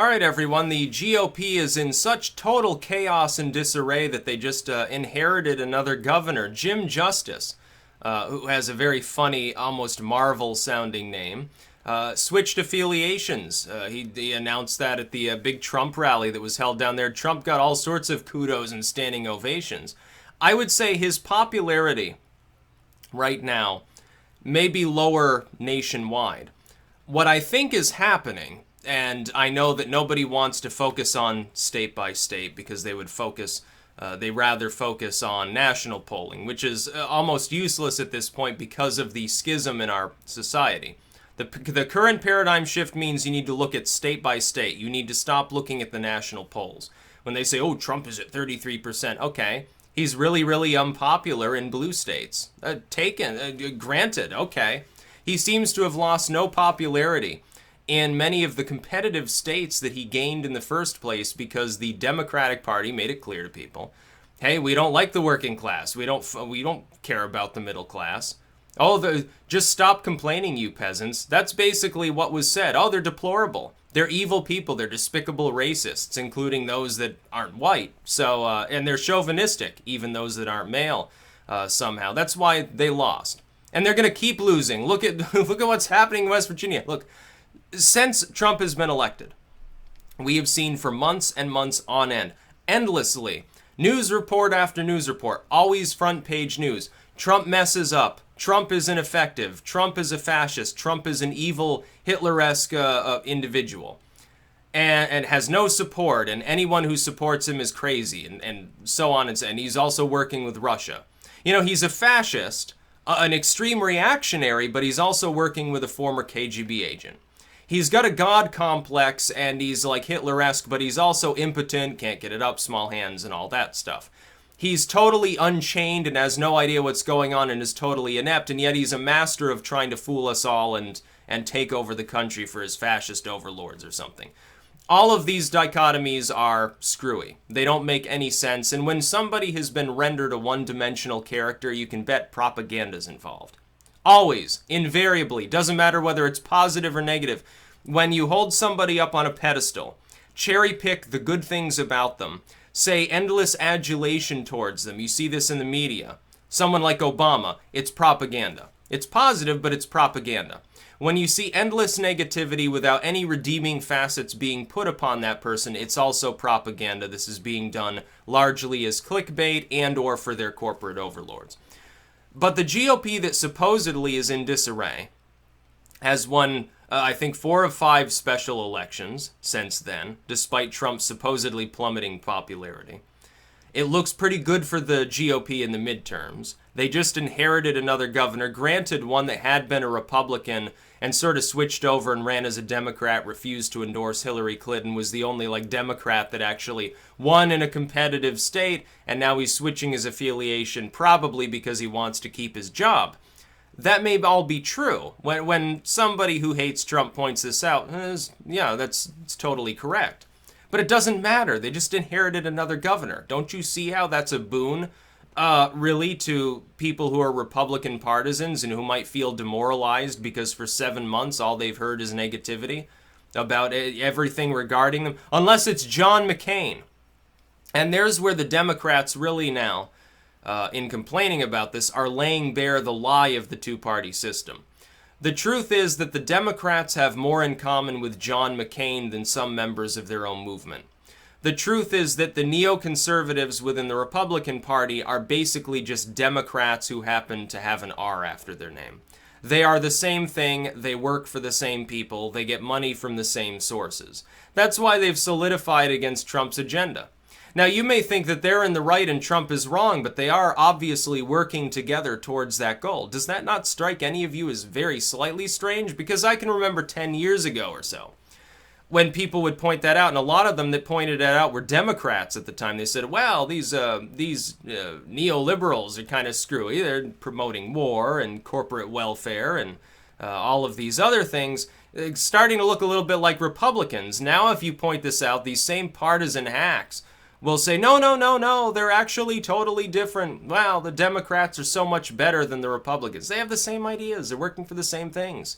All right, everyone. The GOP is in such total chaos and disarray that they just inherited another governor, Jim Justice, who has a very funny, almost Marvel-sounding name. Switched affiliations. He announced that at the big Trump rally that was held down there. Trump got all sorts of kudos and standing ovations. I would say his popularity right now may be lower nationwide. What I think is happening, and I know that nobody wants to focus on state by state because they would focus, they rather focus on national polling, which is almost useless at this point because of the schism in our society. The current paradigm shift means you need to look at state by state. You need to stop looking at the national polls. When they say, oh, Trump is at 33%, okay, he's really, really unpopular in blue states. Granted, okay. He seems to have lost no popularity in many of the competitive states that he gained in the first place because the Democratic Party made it clear to people, hey, we don't like the working class. We don't care about the middle class. Oh, just stop complaining, you peasants. That's basically what was said. Oh, they're deplorable. They're evil people. They're despicable racists, including those that aren't white. So, and they're chauvinistic, even those that aren't male, somehow. That's why they lost. And they're going to keep losing. Look at what's happening in West Virginia. Look, since Trump has been elected, we have seen for months and months on end, endlessly, news report after news report, always front page news. Trump messes up. Trump is ineffective. Trump is a fascist. Trump is an evil Hitler-esque individual and has no support. And anyone who supports him is crazy and so on. And he's also working with Russia. You know, he's a fascist, an extreme reactionary, but he's also working with a former KGB agent. He's got a God complex and he's like Hitler-esque, but he's also impotent, can't get it up, small hands and all that stuff. He's totally unchained and has no idea what's going on and is totally inept, and yet he's a master of trying to fool us all and take over the country for his fascist overlords or something. All of these dichotomies are screwy. They don't make any sense, and when somebody has been rendered a one-dimensional character, you can bet propaganda's involved. Always, invariably, doesn't matter whether it's positive or negative. When you hold somebody up on a pedestal, cherry-pick the good things about them, say endless adulation towards them. You see this in the media. Someone like Obama, it's propaganda. It's positive, but it's propaganda. When you see endless negativity without any redeeming facets being put upon that person, it's also propaganda. This is being done largely as clickbait and or for their corporate overlords. But the GOP that supposedly is in disarray has won I think 4 of 5 special elections since then, despite Trump's supposedly plummeting popularity. It looks pretty good for the GOP in the midterms. They just inherited another governor, granted one that had been a Republican and sort of switched over and ran as a Democrat, refused to endorse Hillary Clinton, was the only Democrat that actually won in a competitive state, and now he's switching his affiliation probably because he wants to keep his job. That may all be true. When somebody who hates Trump points this out, yeah, it's totally correct. But it doesn't matter. They just inherited another governor. Don't you see how that's a boon, really, to people who are Republican partisans and who might feel demoralized because for 7 months all they've heard is negativity about everything regarding them? Unless it's John McCain. And there's where the Democrats really now, in complaining about this, are laying bare the lie of the two-party system. The truth is that the Democrats have more in common with John McCain than some members of their own movement. The truth is that the neoconservatives within the Republican Party are basically just Democrats who happen to have an R after their name. They are the same thing, they work for the same people, they get money from the same sources. That's why they've solidified against Trump's agenda. Now, you may think that they're in the right and Trump is wrong, but they are obviously working together towards that goal. Does that not strike any of you as very slightly strange? Because I can remember 10 years ago or so when people would point that out, and a lot of them that pointed it out were Democrats at the time. They said, well, these neoliberals are kind of screwy. They're promoting war and corporate welfare and all of these other things, starting to look a little bit like Republicans. Now, if you point this out, these same partisan hacks will say, no, they're actually totally different. Wow, the Democrats are so much better than the Republicans. They have the same ideas. They're working for the same things.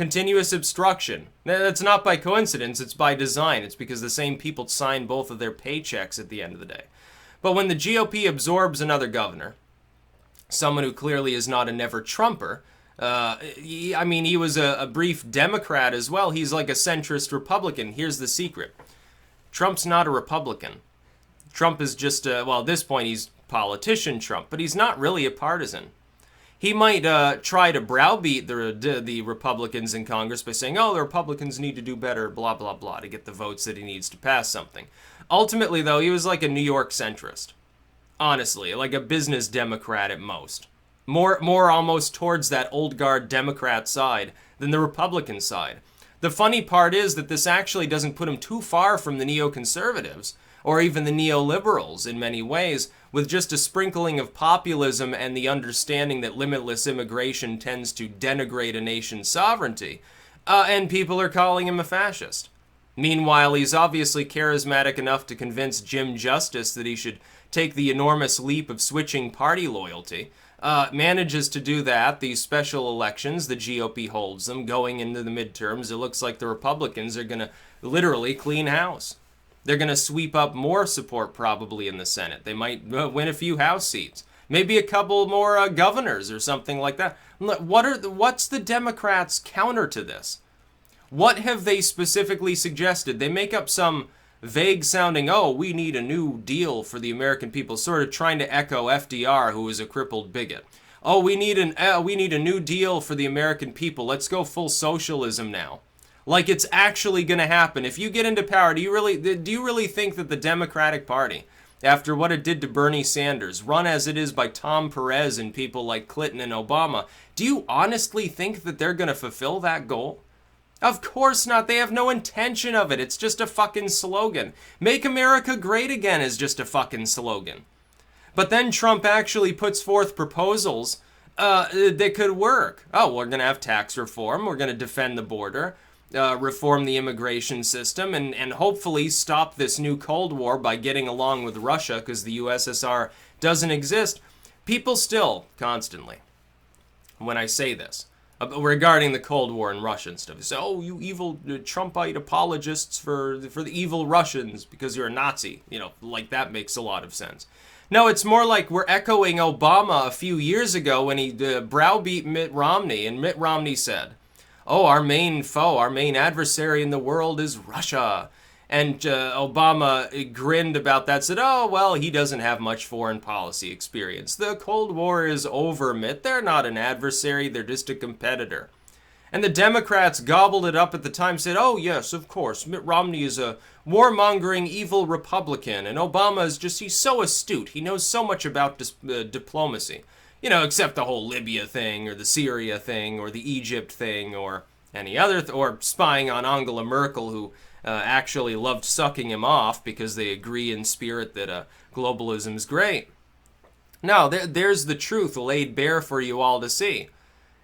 Continuous obstruction. That's not by coincidence, it's by design. It's because the same people sign both of their paychecks at the end of the day. But when the GOP absorbs another governor, someone who clearly is not a never-Trumper, he was a brief Democrat as well. He's like a centrist Republican. Here's the secret. Trump's not a Republican. Trump is just, at this point he's politician Trump, but he's not really a partisan. He might try to browbeat the Republicans in Congress by saying, oh, the Republicans need to do better, blah, blah, blah, to get the votes that he needs to pass something. Ultimately, though, he was like a New York centrist. Honestly, like a business Democrat at most. More almost towards that old guard Democrat side than the Republican side. The funny part is that this actually doesn't put him too far from the neoconservatives, or even the neoliberals in many ways, with just a sprinkling of populism and the understanding that limitless immigration tends to denigrate a nation's sovereignty, and people are calling him a fascist. Meanwhile, he's obviously charismatic enough to convince Jim Justice that he should take the enormous leap of switching party loyalty, manages to do that. These special elections, the GOP holds them, going into the midterms, it looks like the Republicans are going to literally clean house. They're going to sweep up more support probably in the Senate. They might win a few House seats. Maybe a couple more governors or something like that. What's the Democrats' counter to this? What have they specifically suggested? They make up some vague sounding, oh, we need a new deal for the American people, sort of trying to echo FDR, who was a crippled bigot. Oh, we need a new deal for the American people. Let's go full socialism now. Like it's actually going to happen. If you get into power, do you really think that the Democratic Party, after what it did to Bernie Sanders, run as it is by Tom Perez and people like Clinton and Obama, do you honestly think that they're going to fulfill that goal? Of course not. They have no intention of it. It's just a fucking slogan. Make America great again is just a fucking slogan. But then Trump actually puts forth proposals that could work. Oh, we're going to have tax reform. We're going to defend the border. Reform the immigration system, and hopefully stop this new Cold War by getting along with Russia, because the USSR doesn't exist. People still, constantly, when I say this, regarding the Cold War and Russia and stuff, they say, oh, you evil Trumpite apologists for the evil Russians because you're a Nazi. Like that makes a lot of sense. No, it's more like we're echoing Obama a few years ago when he browbeat Mitt Romney, and Mitt Romney said, oh, our main foe, our main adversary in the world is Russia. And Obama grinned about that, said, oh, well, he doesn't have much foreign policy experience. The Cold War is over, Mitt. They're not an adversary, they're just a competitor. And the Democrats gobbled it up at the time, said, oh, yes, of course, Mitt Romney is a warmongering, evil Republican, and Obama is he's so astute. He knows so much about diplomacy. Except the whole Libya thing, or the Syria thing, or the Egypt thing, or any other, or spying on Angela Merkel, who actually loved sucking him off because they agree in spirit that globalism's great. No, there's the truth laid bare for you all to see.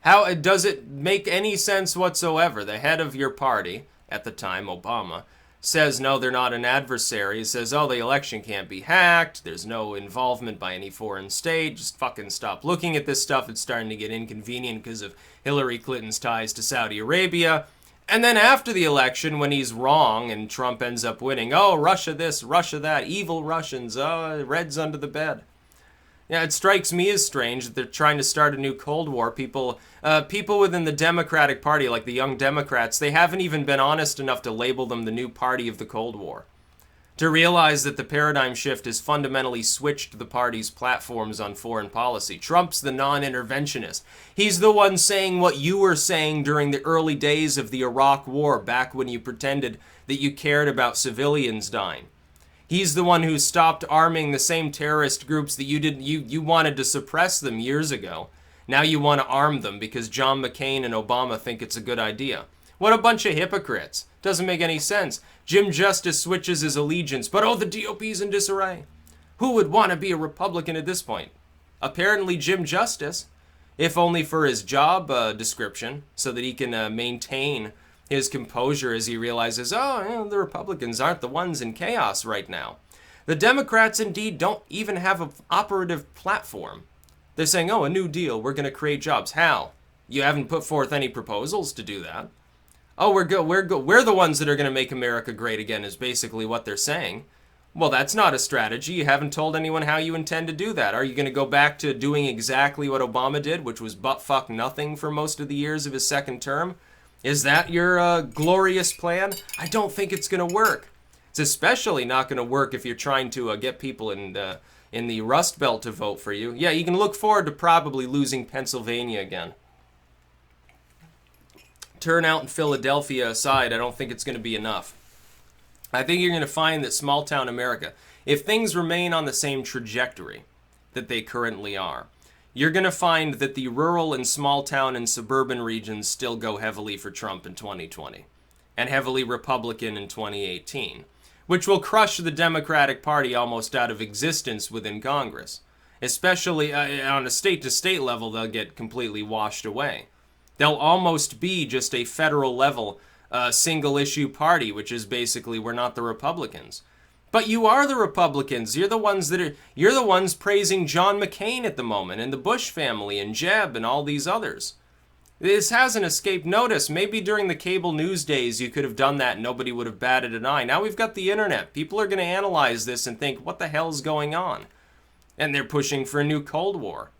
How does it make any sense whatsoever? The head of your party, at the time, Obama, says, no, they're not an adversary. He says, oh, the election can't be hacked. There's no involvement by any foreign state. Just fucking stop looking at this stuff. It's starting to get inconvenient because of Hillary Clinton's ties to Saudi Arabia. And then after the election, when he's wrong and Trump ends up winning, oh, Russia this, Russia that, evil Russians, oh, Reds under the bed. Yeah, it strikes me as strange that they're trying to start a new Cold War. People within the Democratic Party, like the Young Democrats, they haven't even been honest enough to label them the new party of the Cold War. To realize that the paradigm shift has fundamentally switched the party's platforms on foreign policy. Trump's the non-interventionist. He's the one saying what you were saying during the early days of the Iraq War, back when you pretended that you cared about civilians dying. He's the one who stopped arming the same terrorist groups that you wanted to suppress them years ago. Now you want to arm them because John McCain and Obama think it's a good idea. What a bunch of hypocrites. Doesn't make any sense. Jim Justice switches his allegiance, but oh, the GOP's in disarray. Who would want to be a Republican at this point? Apparently Jim Justice, if only for his job description, so that he can maintain his composure as he realizes, oh, the Republicans aren't the ones in chaos right now. The Democrats indeed don't even have an operative platform. They're saying, oh, a new deal, we're going to create jobs. How? You haven't put forth any proposals to do that. Oh, we're the ones that are going to make America great again is basically what they're saying. Well, that's not a strategy. You haven't told anyone how you intend to do that. Are you going to go back to doing exactly what Obama did, which was butt-fuck nothing for most of the years of his second term? Is that your glorious plan? I don't think it's going to work. It's especially not going to work if you're trying to get people in the Rust Belt to vote for you. Yeah, you can look forward to probably losing Pennsylvania again. Turnout in Philadelphia aside, I don't think it's going to be enough. I think you're going to find that Smalltown America, if things remain on the same trajectory that they currently are, you're going to find that the rural and small town and suburban regions still go heavily for Trump in 2020 and heavily Republican in 2018, which will crush the Democratic Party almost out of existence within Congress. Especially on a state-to-state level, they'll get completely washed away. They'll almost be just a federal level single-issue party, which is basically we're not the Republicans. But you are the Republicans. You're the ones praising John McCain at the moment, and the Bush family, and Jeb, and all these others. This hasn't escaped notice. Maybe during the cable news days you could have done that and nobody would have batted an eye. Now we've got the internet. People are going to analyze this and think, what the hell's going on? And they're pushing for a new Cold War.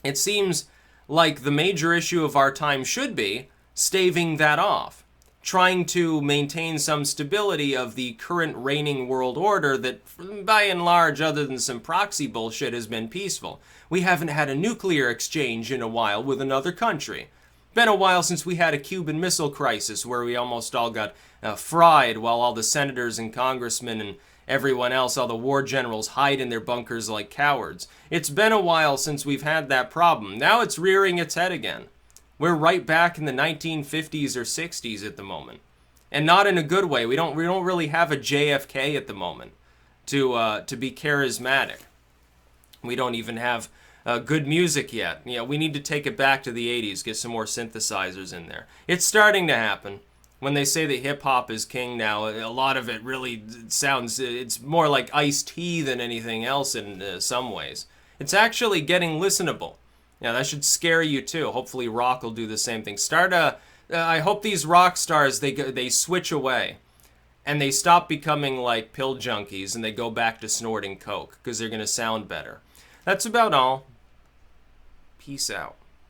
It seems like the major issue of our time should be staving that off. Trying to maintain some stability of the current reigning world order that, by and large, other than some proxy bullshit, has been peaceful. We haven't had a nuclear exchange in a while with another country. Been a while since we had a Cuban Missile Crisis where we almost all got fried while all the senators and congressmen and everyone else, all the war generals, hide in their bunkers like cowards. It's been a while since we've had that problem. Now it's rearing its head again. We're right back in the 1950s or 60s at the moment. And not in a good way. We don't really have a JFK at the moment to be charismatic. We don't even have good music yet. You know, we need to take it back to the 80s, get some more synthesizers in there. It's starting to happen. When they say that hip-hop is king now, a lot of it really sounds, it's more like iced tea than anything else in some ways. It's actually getting listenable. Yeah, that should scare you too. Hopefully rock will do the same thing. I hope these rock stars, they switch away. And they stop becoming like pill junkies and they go back to snorting coke. Because they're going to sound better. That's about all. Peace out.